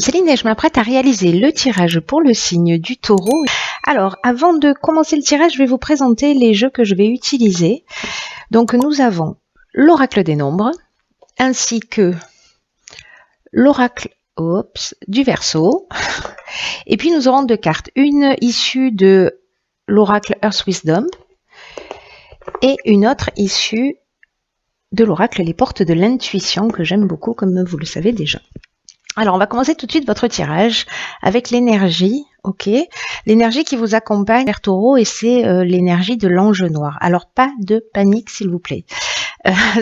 Céline et je m'apprête à réaliser le tirage pour le signe du Taureau. Alors, avant de commencer le tirage, je vais vous présenter les jeux que je vais utiliser. Donc, nous avons l'oracle des nombres, ainsi que l'oracle du Verseau. Et puis, nous aurons deux cartes. Une issue de l'oracle Earth Wisdom et une autre issue de l'oracle Les Portes de l'Intuition, que j'aime beaucoup, comme vous le savez déjà. Alors, on va commencer tout de suite votre tirage avec l'énergie, ok? L'énergie qui vous accompagne, Père Taureau, et c'est l'énergie de l'ange noir. Alors, pas de panique, s'il vous plaît.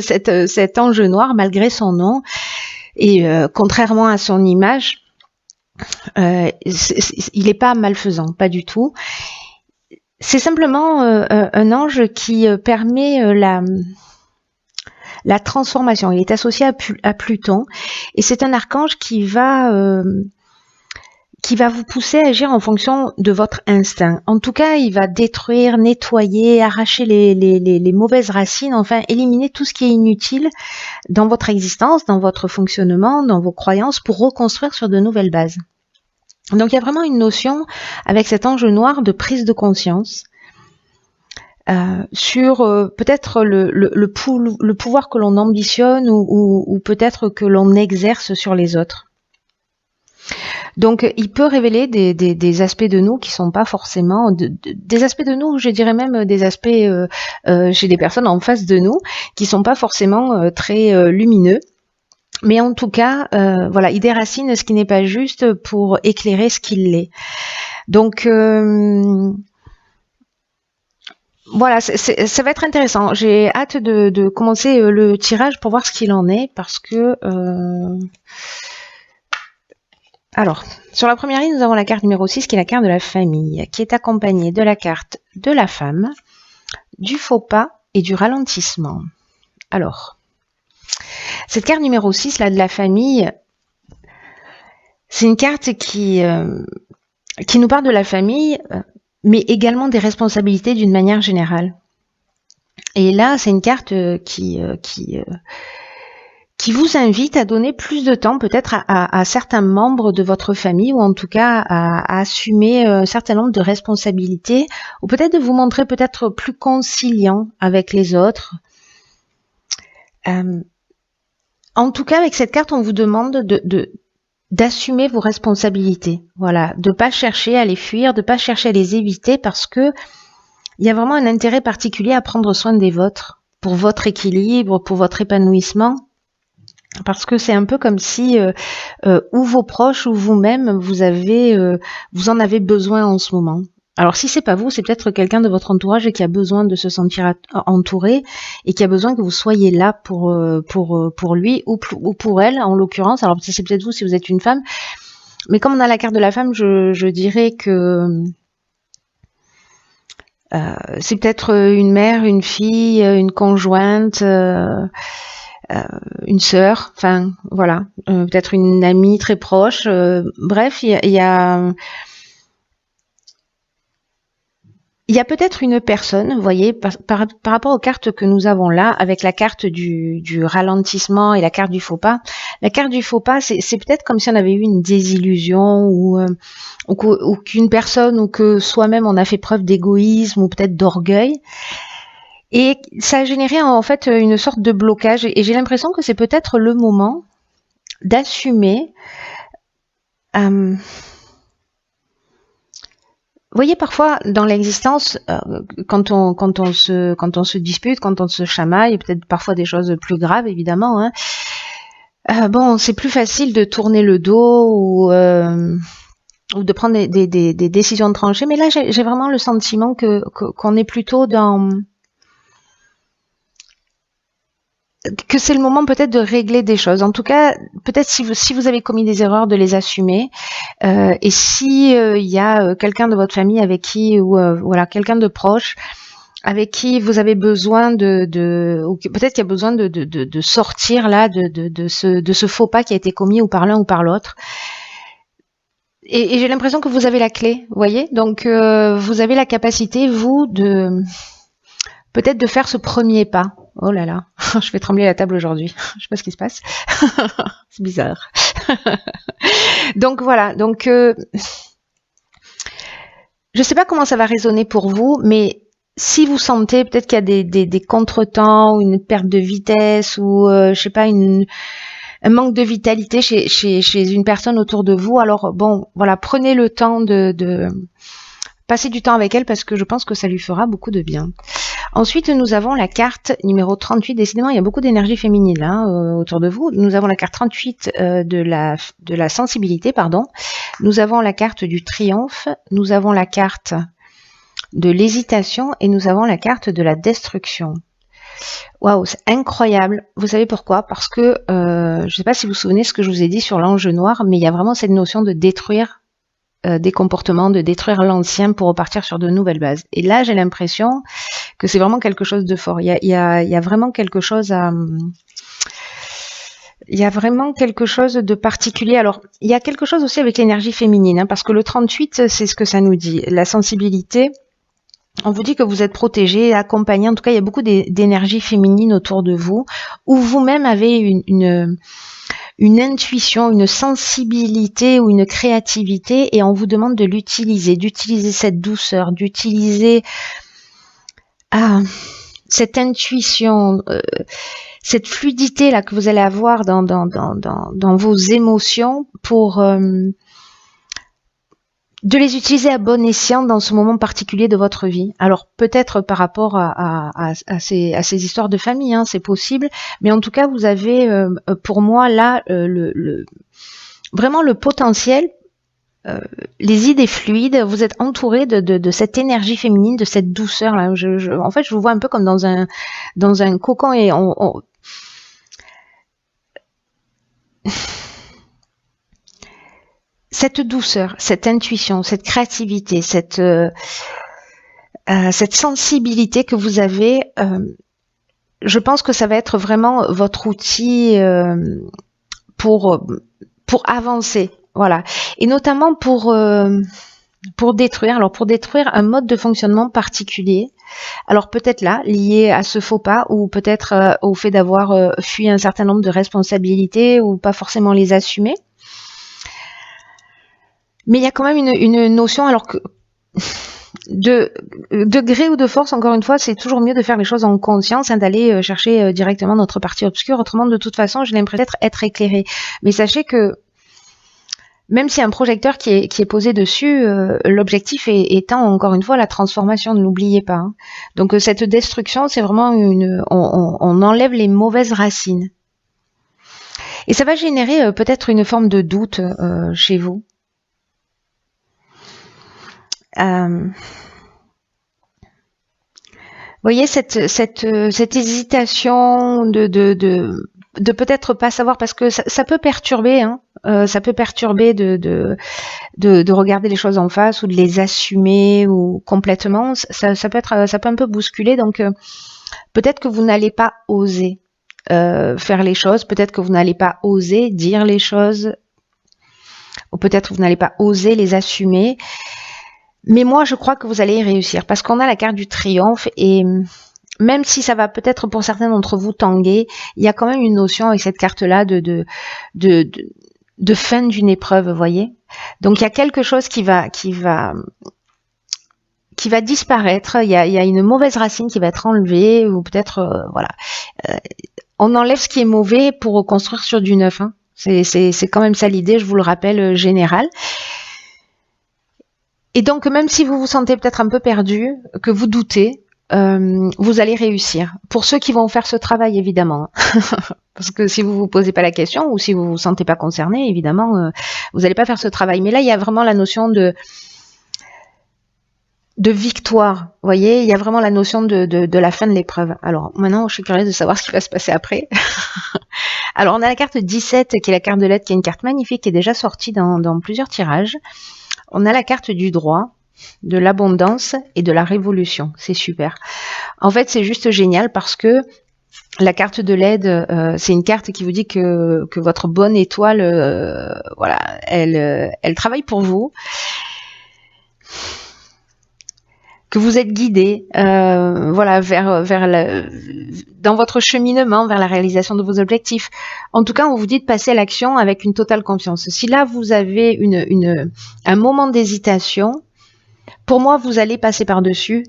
Cet ange noir, malgré son nom, et contrairement à son image, il n'est pas malfaisant, pas du tout. C'est simplement un ange qui permet la transformation. Il est associé à Pluton et c'est un archange qui va vous pousser à agir en fonction de votre instinct. En tout cas, il va détruire, nettoyer, arracher les mauvaises racines, enfin éliminer tout ce qui est inutile dans votre existence, dans votre fonctionnement, dans vos croyances pour reconstruire sur de nouvelles bases. Donc il y a vraiment une notion avec cet ange noir de prise de conscience. Sur peut-être le pouvoir que l'on ambitionne ou peut-être que l'on exerce sur les autres. Donc, il peut révéler des aspects de nous qui sont pas forcément des aspects de nous, je dirais même des aspects chez des personnes en face de nous qui sont pas forcément très lumineux. Mais en tout cas, voilà, il déracine ce qui n'est pas juste pour éclairer ce qu'il est. Donc voilà, ça va être intéressant. J'ai hâte de commencer le tirage pour voir ce qu'il en est, parce que... Alors, sur la première ligne, nous avons la carte numéro 6, qui est la carte de la famille, qui est accompagnée de la carte de la femme, du faux pas et du ralentissement. Alors, cette carte numéro 6, là, de la famille, c'est une carte qui nous parle de la famille, mais également des responsabilités d'une manière générale. Et là, c'est une carte qui vous invite à donner plus de temps peut-être à certains membres de votre famille, ou en tout cas à assumer un certain nombre de responsabilités, ou peut-être de vous montrer peut-être plus conciliant avec les autres. En tout cas, avec cette carte, on vous demande d'assumer vos responsabilités, voilà, de pas chercher à les fuir, de pas chercher à les éviter, parce que il y a vraiment un intérêt particulier à prendre soin des vôtres, pour votre équilibre, pour votre épanouissement, parce que c'est un peu comme si ou vos proches ou vous-même vous en avez besoin en ce moment. Alors si c'est pas vous, c'est peut-être quelqu'un de votre entourage qui a besoin de se sentir entouré et qui a besoin que vous soyez là pour lui ou pour elle en l'occurrence. Alors c'est peut-être vous si vous êtes une femme, mais comme on a la carte de la femme, je dirais que c'est peut-être une mère, une fille, une conjointe, une sœur, enfin voilà, peut-être une amie très proche. Bref, il y a peut-être une personne, vous voyez, par rapport aux cartes que nous avons là, avec la carte du ralentissement et la carte du faux pas. La carte du faux pas, c'est peut-être comme si on avait eu une désillusion ou qu'une personne ou que soi-même on a fait preuve d'égoïsme ou peut-être d'orgueil. Et ça a généré en fait une sorte de blocage. Et j'ai l'impression que c'est peut-être le moment d'assumer... Vous voyez, parfois dans l'existence, quand on se dispute, quand on se chamaille, et peut-être parfois des choses plus graves évidemment, hein, bon, c'est plus facile de tourner le dos ou de prendre des décisions tranchées. Mais là, j'ai vraiment le sentiment qu'on est plutôt dans... que c'est le moment peut-être de régler des choses. En tout cas, peut-être si vous avez commis des erreurs, de les assumer. Et si il y a quelqu'un de votre famille avec qui, ou voilà, quelqu'un de proche avec qui vous avez besoin ou peut-être qu'il y a besoin de sortir là de ce faux pas qui a été commis ou par l'un ou par l'autre. Et j'ai l'impression que vous avez la clé, vous voyez. Donc vous avez la capacité, vous, peut-être de faire ce premier pas. Oh là là, je vais trembler la table aujourd'hui. Je sais pas ce qui se passe. C'est bizarre. Donc voilà, donc je sais pas comment ça va résonner pour vous, mais si vous sentez peut-être qu'il y a des contretemps ou une perte de vitesse ou je sais pas un manque de vitalité chez une personne autour de vous, alors bon, voilà, prenez le temps de passer du temps avec elle parce que je pense que ça lui fera beaucoup de bien. Ensuite, nous avons la carte numéro 38. Décidément, il y a beaucoup d'énergie féminine là, autour de vous. Nous avons la carte 38 de la sensibilité, pardon. Nous avons la carte du triomphe. Nous avons la carte de l'hésitation et nous avons la carte de la destruction. Waouh, c'est incroyable. Vous savez pourquoi? Parce que je ne sais pas si vous vous souvenez ce que je vous ai dit sur l'ange noir, mais il y a vraiment cette notion de détruire des comportements, de détruire l'ancien pour repartir sur de nouvelles bases. Et là, j'ai l'impression que c'est vraiment quelque chose de fort. Il y a vraiment quelque chose à... Il y a vraiment quelque chose de particulier. Alors, il y a quelque chose aussi avec l'énergie féminine, hein, parce que le 38, c'est ce que ça nous dit. La sensibilité, on vous dit que vous êtes protégé, accompagné. En tout cas, il y a beaucoup d'énergie féminine autour de vous, où vous-même avez une intuition, une sensibilité ou une créativité, et on vous demande de l'utiliser, d'utiliser cette douceur, d'utiliser cette intuition, cette fluidité là que vous allez avoir dans vos émotions pour de les utiliser à bon escient dans ce moment particulier de votre vie. Alors peut-être par rapport à ces histoires de famille, hein, c'est possible, mais en tout cas vous avez pour moi là vraiment le potentiel, les idées fluides, vous êtes entouré de cette énergie féminine, de cette douceur là. En fait, je vous vois un peu comme dans un cocon et cette douceur, cette intuition, cette créativité, cette sensibilité que vous avez, je pense que ça va être vraiment votre outil pour avancer, voilà. Et notamment pour détruire. Alors pour détruire un mode de fonctionnement particulier. Alors peut-être là, lié à ce faux pas, ou peut-être au fait d'avoir fui un certain nombre de responsabilités ou pas forcément les assumer. Mais il y a quand même une notion, alors que de gré ou de force, encore une fois, c'est toujours mieux de faire les choses en conscience, hein, d'aller chercher directement notre partie obscure. Autrement, de toute façon, j'ai l'impression d'être éclairée. Mais sachez que même s'il y a un projecteur qui est posé dessus, l'objectif étant, encore une fois, la transformation, ne l'oubliez pas. Hein. Donc cette destruction, c'est vraiment on enlève les mauvaises racines. Et ça va générer peut-être une forme de doute chez vous. Vous voyez cette hésitation de peut-être pas savoir, parce que ça peut perturber, hein, ça peut perturber de regarder les choses en face ou de les assumer ou complètement. Ça peut un peu bousculer. Donc peut-être que vous n'allez pas oser faire les choses, peut-être que vous n'allez pas oser dire les choses, ou peut-être que vous n'allez pas oser les assumer. Mais moi, je crois que vous allez y réussir, parce qu'on a la carte du triomphe, et même si ça va peut-être pour certains d'entre vous tanguer, il y a quand même une notion avec cette carte-là de fin d'une épreuve, vous voyez. Donc il y a quelque chose qui va disparaître, il y a une mauvaise racine qui va être enlevée, ou peut-être, voilà. On enlève ce qui est mauvais pour reconstruire sur du neuf, hein. C'est quand même ça l'idée, je vous le rappelle, générale. Et donc, même si vous vous sentez peut-être un peu perdu, que vous doutez, vous allez réussir. Pour ceux qui vont faire ce travail, évidemment. Parce que si vous vous posez pas la question, ou si vous vous sentez pas concerné, évidemment, vous n'allez pas faire ce travail. Mais là, il y a vraiment la notion de victoire. Vous voyez, il y a vraiment la notion de la fin de l'épreuve. Alors, maintenant, je suis curieuse de savoir ce qui va se passer après. Alors, on a la carte 17, qui est la carte de l'aide, qui est une carte magnifique, qui est déjà sortie dans plusieurs tirages. On a la carte du droit, de l'abondance et de la révolution. C'est super. En fait, c'est juste génial parce que la carte de l'aide, c'est une carte qui vous dit que votre bonne étoile, voilà, elle travaille pour vous. que vous êtes guidé, voilà, dans votre cheminement vers la réalisation de vos objectifs. En tout cas, on vous dit de passer à l'action avec une totale confiance. Si là vous avez un moment d'hésitation, pour moi, vous allez passer par-dessus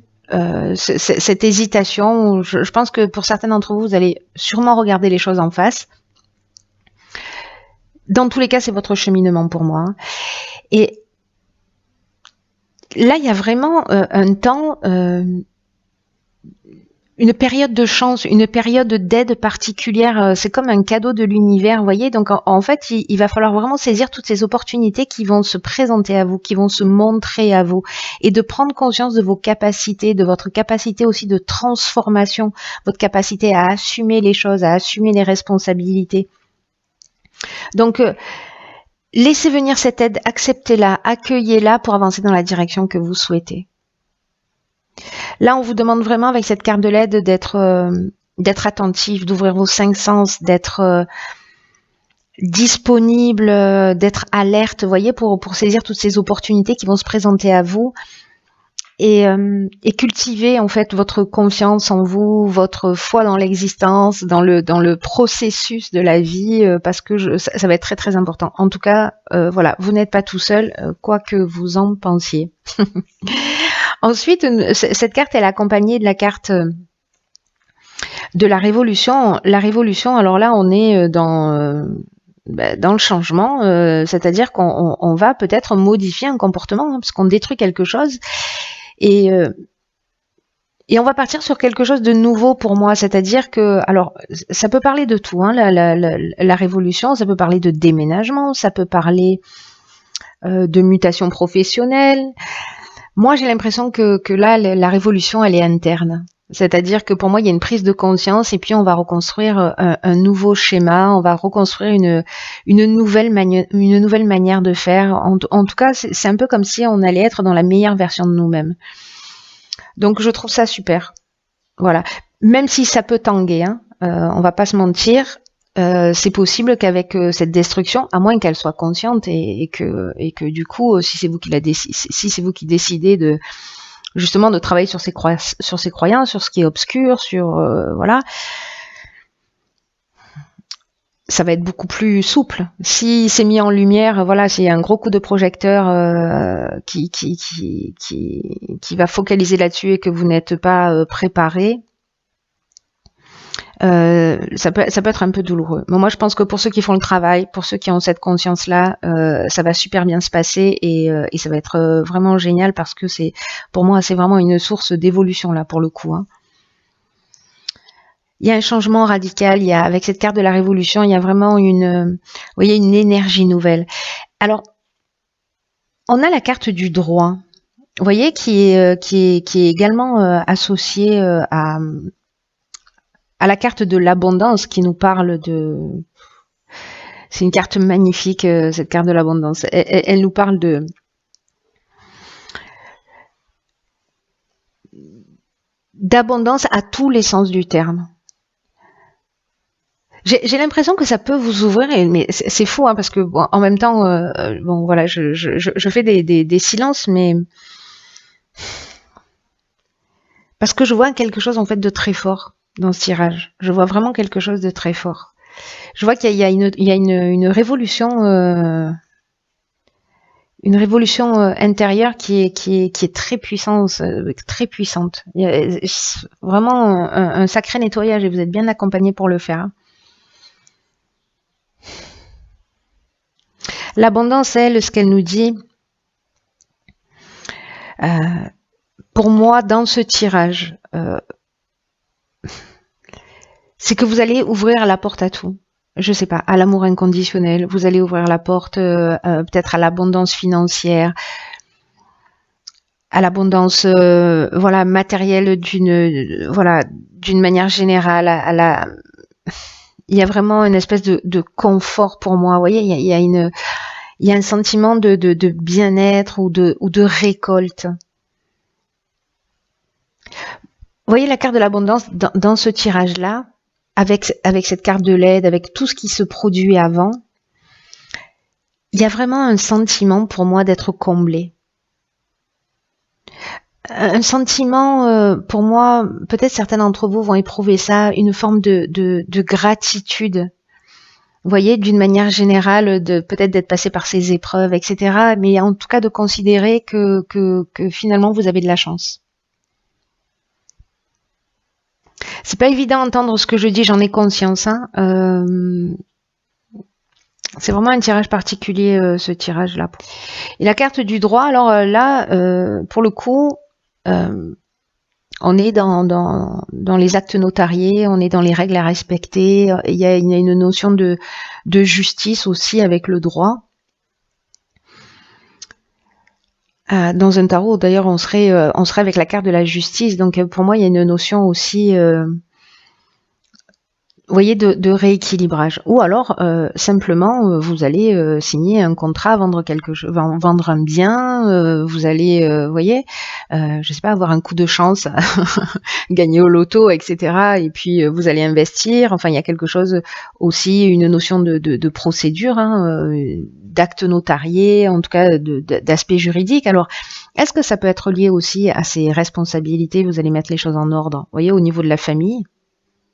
cette hésitation. Je pense que pour certains d'entre vous, vous allez sûrement regarder les choses en face. Dans tous les cas, c'est votre cheminement pour moi. Et là, il y a vraiment un temps, une période de chance, une période d'aide particulière. C'est comme un cadeau de l'univers, vous voyez. Donc, en fait, il va falloir vraiment saisir toutes ces opportunités qui vont se présenter à vous, qui vont se montrer à vous, et de prendre conscience de vos capacités, de votre capacité aussi de transformation, votre capacité à assumer les choses, à assumer les responsabilités. Donc, laissez venir cette aide, acceptez-la, accueillez-la pour avancer dans la direction que vous souhaitez. Là, on vous demande vraiment avec cette carte de l'aide d'être attentif, d'ouvrir vos 5 sens, d'être disponible, d'être alerte, vous voyez, pour saisir toutes ces opportunités qui vont se présenter à vous. Et cultiver en fait votre confiance en vous, votre foi dans l'existence, dans le processus de la vie, parce que ça va être très très important. En tout cas, voilà, vous n'êtes pas tout seul, quoi que vous en pensiez. Ensuite, cette carte elle est accompagnée de la carte de la révolution. La révolution, alors là, on est dans le changement, c'est-à-dire qu'on va peut-être modifier un comportement, parce qu'on détruit quelque chose. Et on va partir sur quelque chose de nouveau pour moi, c'est-à-dire que, alors, ça peut parler de tout, hein, la révolution, ça peut parler de déménagement, ça peut parler de mutation professionnelle. Moi, j'ai l'impression que là, la révolution, elle est interne. C'est-à-dire que pour moi, il y a une prise de conscience et puis on va reconstruire un nouveau schéma, on va reconstruire une nouvelle manière de faire. En tout cas, c'est un peu comme si on allait être dans la meilleure version de nous-mêmes. Donc, je trouve ça super. Voilà. Même si ça peut tanguer, hein, on va pas se mentir, c'est possible qu'avec cette destruction, à moins qu'elle soit consciente et que du coup, si c'est vous qui décidez de justement de travailler sur ses croyances, sur ce qui est obscur, voilà, ça va être beaucoup plus souple. Si c'est mis en lumière, voilà, s'il y a un gros coup de projecteur qui va focaliser là-dessus et que vous n'êtes pas préparé, ça peut être un peu douloureux. Mais moi, je pense que pour ceux qui font le travail, pour ceux qui ont cette conscience-là, ça va super bien se passer et ça va être vraiment génial parce que pour moi, c'est vraiment une source d'évolution là pour le coup. Hein. Il y a un changement radical. Avec cette carte de la révolution, il y a vraiment vous voyez, une énergie nouvelle. Alors, on a la carte du droit, vous voyez, qui est également associée à la carte de l'abondance qui nous parle c'est une carte magnifique, cette carte de l'abondance. Elle nous parle d'abondance à tous les sens du terme. J'ai l'impression que ça peut vous ouvrir, mais c'est fou, hein, parce que bon, en même temps, bon voilà, je fais des silences, mais parce que je vois quelque chose en fait de très fort dans ce tirage. Je vois vraiment quelque chose de très fort. Je vois qu'il y a une révolution, intérieure qui est très puissante, très puissante. Il y a vraiment un sacré nettoyage et vous êtes bien accompagné pour le faire. L'abondance, elle, ce qu'elle nous dit, pour moi, dans ce tirage, c'est que vous allez ouvrir la porte à tout. Je sais pas, à l'amour inconditionnel, vous allez ouvrir la porte peut-être à l'abondance financière, à l'abondance voilà, matérielle d'une manière générale, il y a vraiment une espèce de confort pour moi. Vous voyez, il y a un sentiment de bien-être ou de récolte. Vous voyez la carte de l'abondance dans ce tirage-là, avec cette carte de l'aide, avec tout ce qui se produit avant, il y a vraiment un sentiment pour moi d'être comblé. un sentiment, pour moi, peut-être certains d'entre vous vont éprouver ça, une forme de gratitude. Vous voyez, d'une manière générale, peut-être d'être passé par ces épreuves, etc. Mais en tout cas, de considérer que finalement, vous avez de la chance. C'est pas évident d'entendre ce que je dis, j'en ai conscience. Hein. C'est vraiment un tirage particulier, ce tirage-là. Et la carte du droit, alors là, pour le coup, on est dans les actes notariés, on est dans les règles à respecter. Il y a une notion de justice aussi avec le droit. Dans un tarot, d'ailleurs, on serait avec la carte de la justice. Donc, pour moi, il y a une notion aussi, vous voyez, de rééquilibrage. Ou alors, simplement, vous allez signer un contrat, vendre quelque chose, vendre un bien. Vous allez, vous voyez, je sais pas, avoir un coup de chance, gagner au loto, etc. Et puis, vous allez investir. Enfin, il y a quelque chose aussi, une notion de procédure, hein, d'acte notarié, en tout cas d'aspect juridique. Alors, est-ce que ça peut être lié aussi à ces responsabilités? Vous allez mettre les choses en ordre, vous voyez, au niveau de la famille.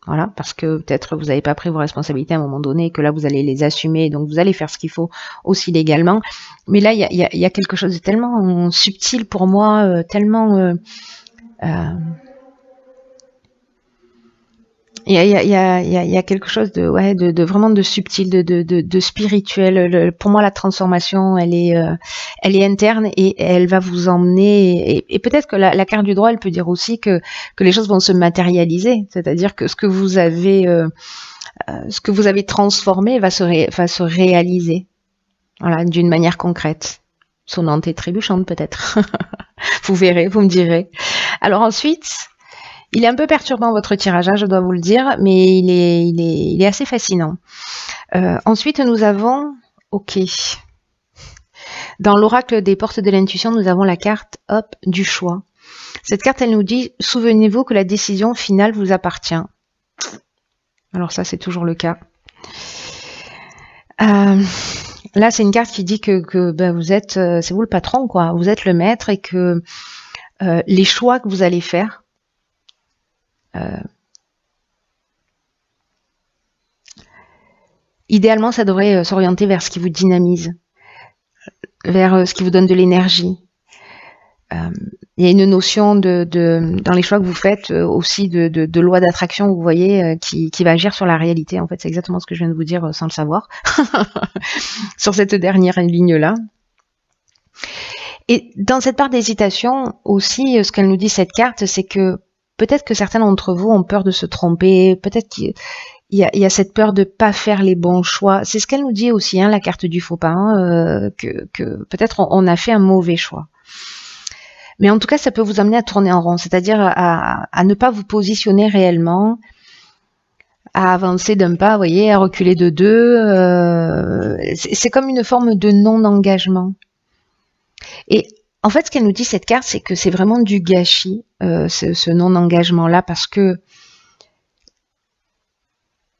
Voilà, parce que peut-être vous n'avez pas pris vos responsabilités à un moment donné et que là vous allez les assumer, donc vous allez faire ce qu'il faut aussi légalement. Mais là, il y a quelque chose de tellement subtil pour moi, tellement... Il y a quelque chose de vraiment de subtil, de spirituel. Pour moi, la transformation, elle est interne et elle va vous emmener. Et peut-être que la carte du droit, elle peut dire aussi que les choses vont se matérialiser, c'est-à-dire que ce que vous avez transformé va se réaliser, voilà, d'une manière concrète, sonnante et trébuchante peut-être. Vous verrez, vous me direz. Alors ensuite. Il est un peu perturbant votre tirage, je dois vous le dire, mais il est assez fascinant. Ensuite, nous avons, ok, dans l'oracle des portes de l'intuition, nous avons la carte, hop, du choix. Cette carte, elle nous dit, souvenez-vous que la décision finale vous appartient. Alors ça, c'est toujours le cas. Là, c'est une carte qui dit que ben, vous êtes, c'est vous le patron, quoi. Vous êtes le maître et que les choix que vous allez faire, idéalement, ça devrait s'orienter vers ce qui vous dynamise, vers ce qui vous donne de l'énergie. Il y a une notion dans les choix que vous faites aussi de loi d'attraction, vous voyez, qui va agir sur la réalité. En fait, c'est exactement ce que je viens de vous dire sans le savoir, sur cette dernière ligne-là. Et dans cette part d'hésitation aussi, ce qu'elle nous dit cette carte, c'est que peut-être que certains d'entre vous ont peur de se tromper, peut-être qu'il y a cette peur de pas faire les bons choix. C'est ce qu'elle nous dit aussi, hein, la carte du faux pas, hein, que peut-être on a fait un mauvais choix. Mais en tout cas, ça peut vous amener à tourner en rond, c'est-à-dire à ne pas vous positionner réellement, à avancer d'un pas, vous voyez, à reculer de deux. C'est comme une forme de non-engagement. Et en fait, ce qu'elle nous dit, cette carte, c'est que c'est vraiment du gâchis, ce non-engagement-là, parce que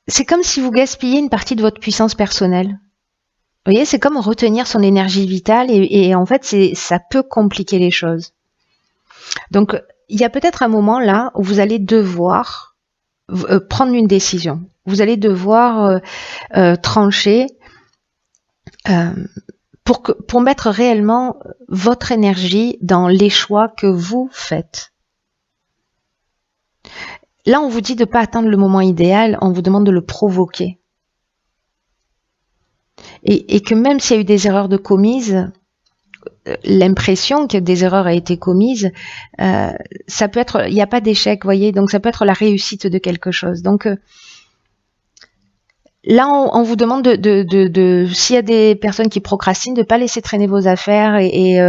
c'est comme si vous gaspillez une partie de votre puissance personnelle. Vous voyez, c'est comme retenir son énergie vitale et en fait, ça peut compliquer les choses. Donc, il y a peut-être un moment là où vous allez devoir prendre une décision. Vous allez devoir trancher pour mettre réellement votre énergie dans les choix que vous faites. Là, on vous dit de ne pas attendre le moment idéal, on vous demande de le provoquer. Et que même s'il y a eu des erreurs commises, l'impression que des erreurs ont été commises, ça peut être, il n'y a pas d'échec, vous voyez, donc ça peut être la réussite de quelque chose. Donc là, on vous demande s'il y a des personnes qui procrastinent, de ne pas laisser traîner vos affaires et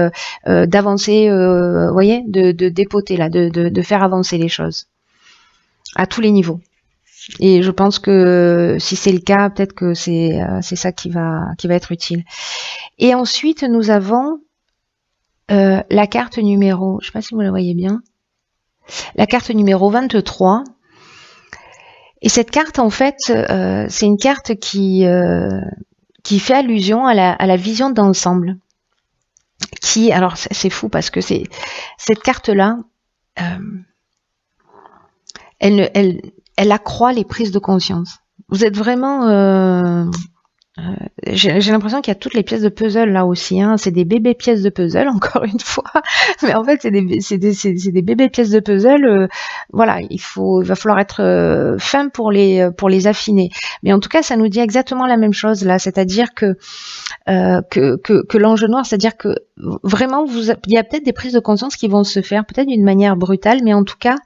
d'avancer, vous voyez, de dépoter là, de faire avancer les choses à tous les niveaux. Et je pense que si c'est le cas, peut-être que c'est ça qui va être utile. Et ensuite, nous avons la carte numéro, je ne sais pas si vous la voyez bien, la carte numéro 23. Et cette carte, en fait, c'est une carte qui fait allusion à la vision d'ensemble. qui, alors c'est fou parce que cette carte-là, elle accroît les prises de conscience. Vous êtes vraiment... j'ai l'impression qu'il y a toutes les pièces de puzzle là aussi, hein. C'est des bébés pièces de puzzle, encore une fois. Mais en fait, c'est des bébés pièces de puzzle. Voilà, il va falloir être fin pour les affiner. Mais en tout cas, ça nous dit exactement la même chose là, c'est-à-dire que l'enjeu noir, c'est-à-dire que vraiment, il y a peut-être des prises de conscience qui vont se faire, peut-être d'une manière brutale, mais en tout cas,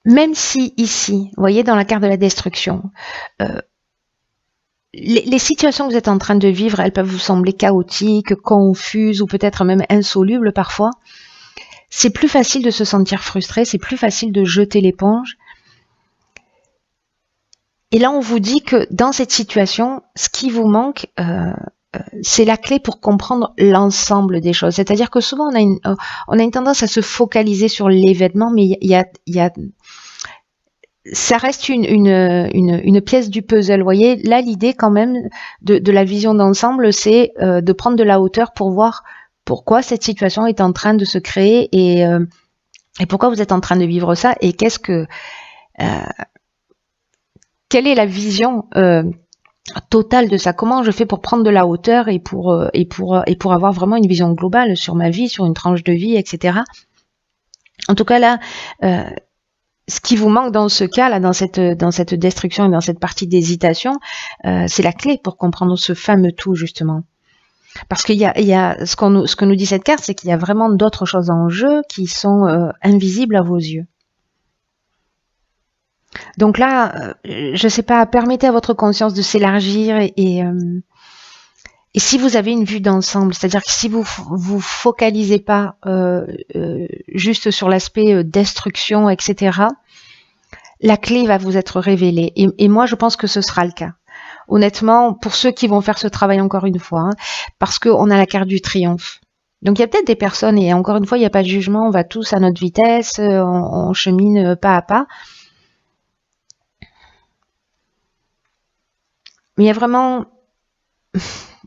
même si ici, vous voyez, dans la carte de la destruction, les situations que vous êtes en train de vivre, elles peuvent vous sembler chaotiques, confuses ou peut-être même insolubles parfois. C'est plus facile de se sentir frustré, c'est plus facile de jeter l'éponge. Et là, on vous dit que dans cette situation, ce qui vous manque, c'est la clé pour comprendre l'ensemble des choses. C'est-à-dire que souvent, on a une tendance à se focaliser sur l'événement, mais ça reste une pièce du puzzle. Vous voyez, là, l'idée quand même de la vision d'ensemble, c'est de prendre de la hauteur pour voir pourquoi cette situation est en train de se créer et pourquoi vous êtes en train de vivre ça et quelle est la vision totale de ça. Comment je fais pour prendre de la hauteur et pour avoir vraiment une vision globale sur ma vie, sur une tranche de vie, etc. En tout cas, là... ce qui vous manque dans ce cas, là, dans cette destruction et dans cette partie d'hésitation, c'est la clé pour comprendre ce fameux tout, justement. Parce qu'il y a ce que nous dit cette carte, c'est qu'il y a vraiment d'autres choses en jeu qui sont invisibles à vos yeux. Donc là, je sais pas, permettez à votre conscience de s'élargir et si vous avez une vue d'ensemble, c'est-à-dire que si vous focalisez pas juste sur l'aspect destruction, etc., la clé va vous être révélée. Et moi, je pense que ce sera le cas. Honnêtement, pour ceux qui vont faire ce travail encore une fois, hein, parce qu'on a la carte du triomphe. Donc il y a peut-être des personnes, et encore une fois, il n'y a pas de jugement, on va tous à notre vitesse, on chemine pas à pas. Mais il y a vraiment...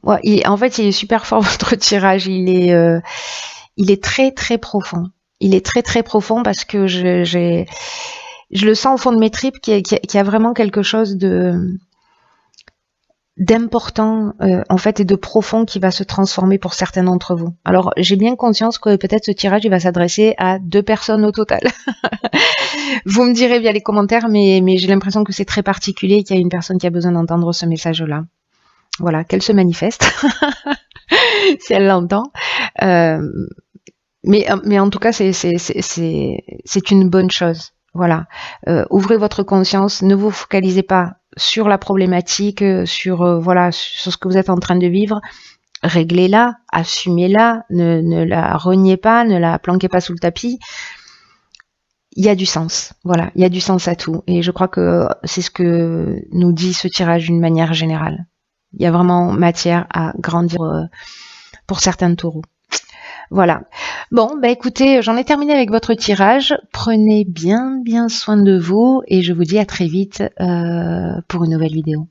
Ouais, en fait, il est super fort votre tirage. Il est très très profond. Il est très très profond parce que je le sens au fond de mes tripes qu'il y a vraiment quelque chose d'important en fait et de profond qui va se transformer pour certains d'entre vous. Alors j'ai bien conscience que peut-être ce tirage il va s'adresser à 2 personnes au total. Vous me direz via les commentaires, mais j'ai l'impression que c'est très particulier et qu'il y a une personne qui a besoin d'entendre ce message-là. Voilà, qu'elle se manifeste, si elle l'entend. Mais en tout cas, c'est une bonne chose. Voilà, ouvrez votre conscience, ne vous focalisez pas sur la problématique, sur ce que vous êtes en train de vivre. Réglez-la, assumez-la, ne la reniez pas, ne la planquez pas sous le tapis. Il y a du sens, voilà, il y a du sens à tout. Et je crois que c'est ce que nous dit ce tirage d'une manière générale. Il y a vraiment matière à grandir pour certains taureaux. Voilà. Bon, bah écoutez, j'en ai terminé avec votre tirage. Prenez bien soin de vous et je vous dis à très vite pour une nouvelle vidéo.